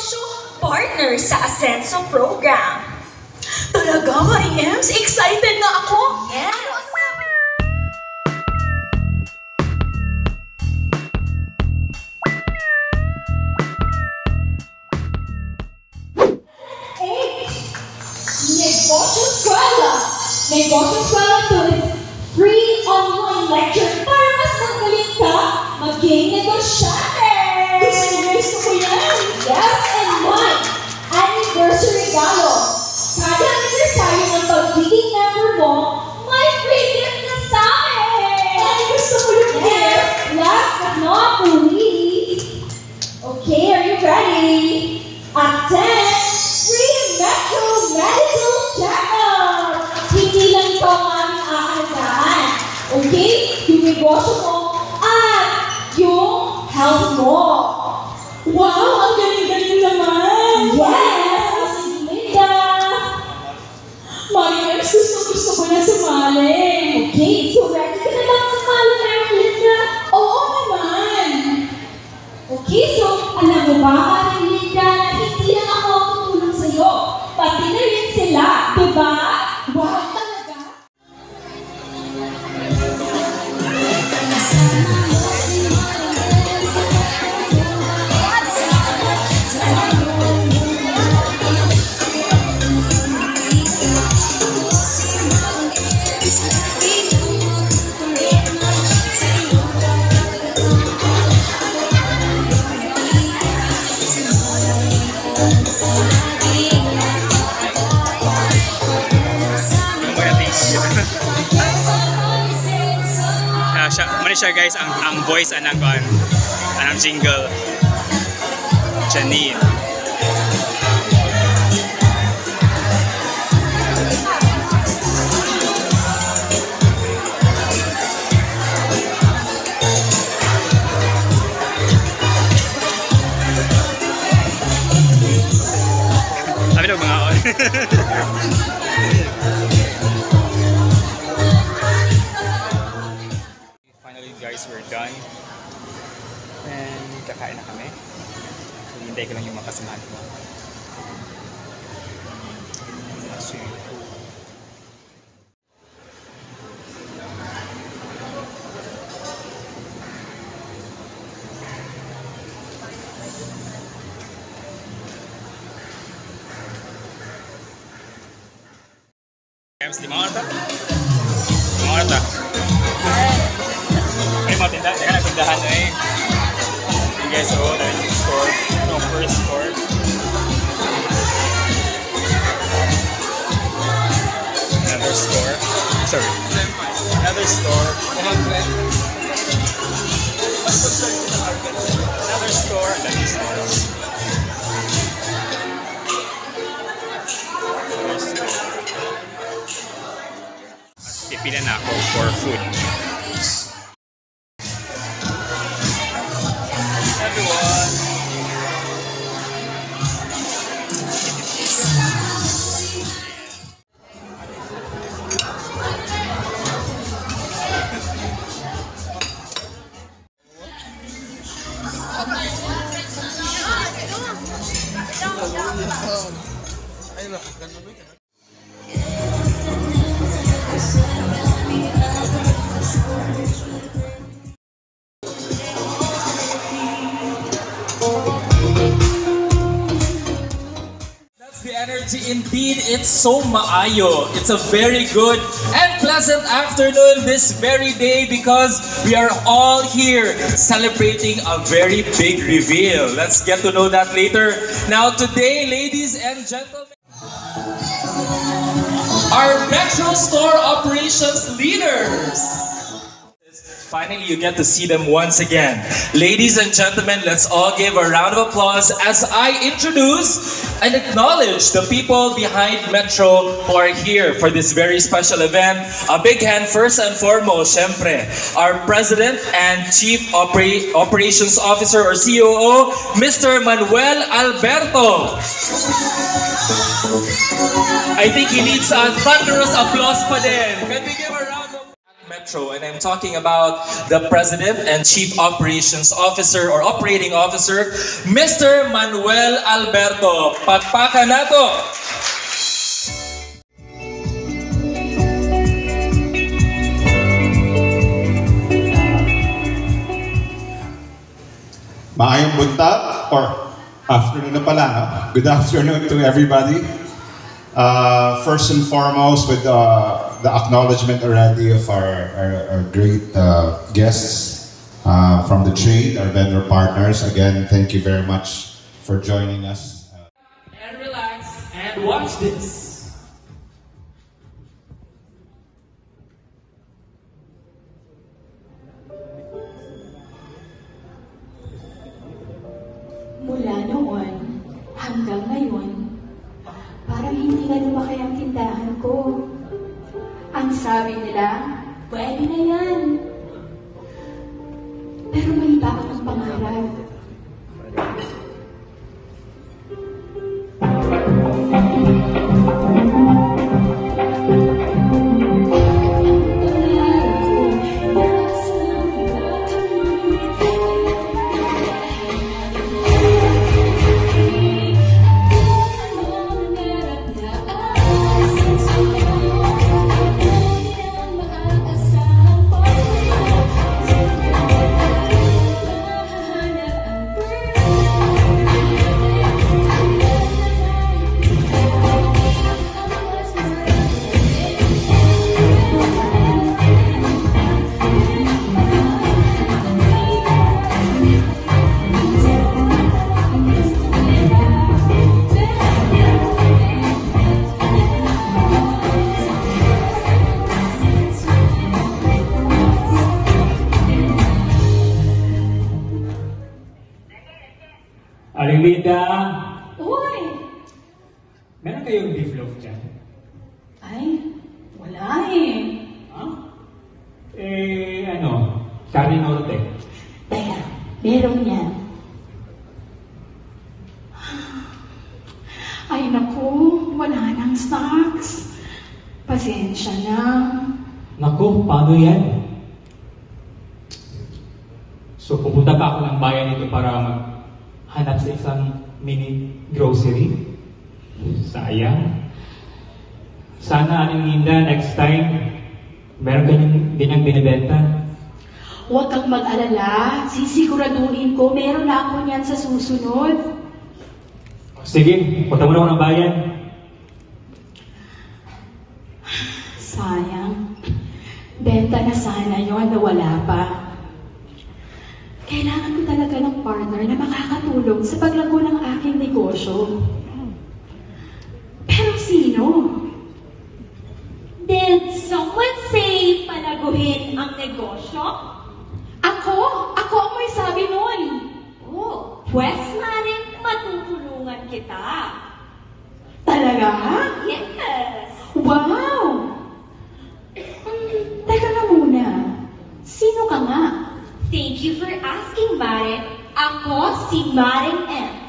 negosyo, partner sa Ascenso program. Talaga, Marie Ems? Excited na ako! Yes! Negosyo Eskwela! Negosyo Eskwela Students, free online lecture para mas magaling ka maging negosyante! Gusto ko yan! Yes, and one! Anniversary regalo! Kada aniversary ng pagiging member mo, may free gift na sa amin! Ay, gusto ko yung gift! Last but not the least, okay, are you ready? Attend free Metro Medical Checkup! Hindi lang ito ang aming aalagaan. Okay? Yung negosyo mo at yung health mo. Wow! Ang galing-galing naman! Yes! Si Linda! Marie Ems, gusto ko na sumali. Okay, so ready ka na bang sumali, Marie Linda? Oo naman! Okay, so alam mo ba, Marie Linda, na hindi lang ako tutulong sa'yo. Pati na rin sila, diba? Wow, talaga? Siya guys, ang voice anang jingle Janine. Sabi daw mga on. Guys, we're done and kakain na kami. So, hintay ko lang yung makasamahan ko. Lima orta. May mga tindahan, teka na tindahan na eh. You guys, oh, there's yung store. No, first store. Another store. Sorry. Another store. Another store. Another store. Pipila na ako for food. Indeed, it's so maayo. It's a very good and pleasant afternoon this very day because we are all here celebrating a very big reveal. Let's get to know that later. Now today, ladies and gentlemen, our Metro Store operations leaders. Finally, you get to see them once again. Ladies and gentlemen, let's all give a round of applause as I introduce and acknowledge the people behind Metro who are here for this very special event. A big hand first and foremost, syempre, our President and Chief Operations Officer or COO, Mr. Manuel Alberto. I think he needs a thunderous applause pa din. Can we give a round of applause? Metro, and I'm talking about the President and Chief Operations Officer or Operating Officer, Mr. Manuel Alberto. Pakpakan nato! Maayong buntag or afternoon na pala, no? Good afternoon to everybody. First and foremost, with the acknowledgement already of our great guests from the trade, our vendor partners. Again, thank you very much for joining us. And relax and watch this. Mula noon hanggang ngayon, parang hindi na lumaki ang tindahan ko. Ang sabi nila, pwede na yan. Pero may iba akong pangarap. Aling Linda, Uy! meron kayong beef loaf dyan? Ay, wala eh. Ha? Kari Norte. Teka, meron yan. Ay naku, wala nang snacks. Pasensya na. Naku, paano yan? So pupunta pa ako ng bayan dito para maghanap sa isang mini grocery? Sayang. Sana, Aling Linda, next time, meron kanyang din binibenta. Huwag kang mag-alala. Sisiguraduhin ko, meron na ako niyan sa susunod. Sige, punta muna ako ng bayan. Sayang. Benta na sana yon na wala pa. Kailangan ko talaga ng partner na makakatulong sa paglago ng aking negosyo. Pero sino? Did someone say palaguhin ang negosyo? Ako? Ako ang may sabi nun. Oh, pwes maring matutulungan kita. Talaga? Yes. Wow! Teka na muna. Sino ka nga? Thank you for asking, Mare. Ako si Maring M.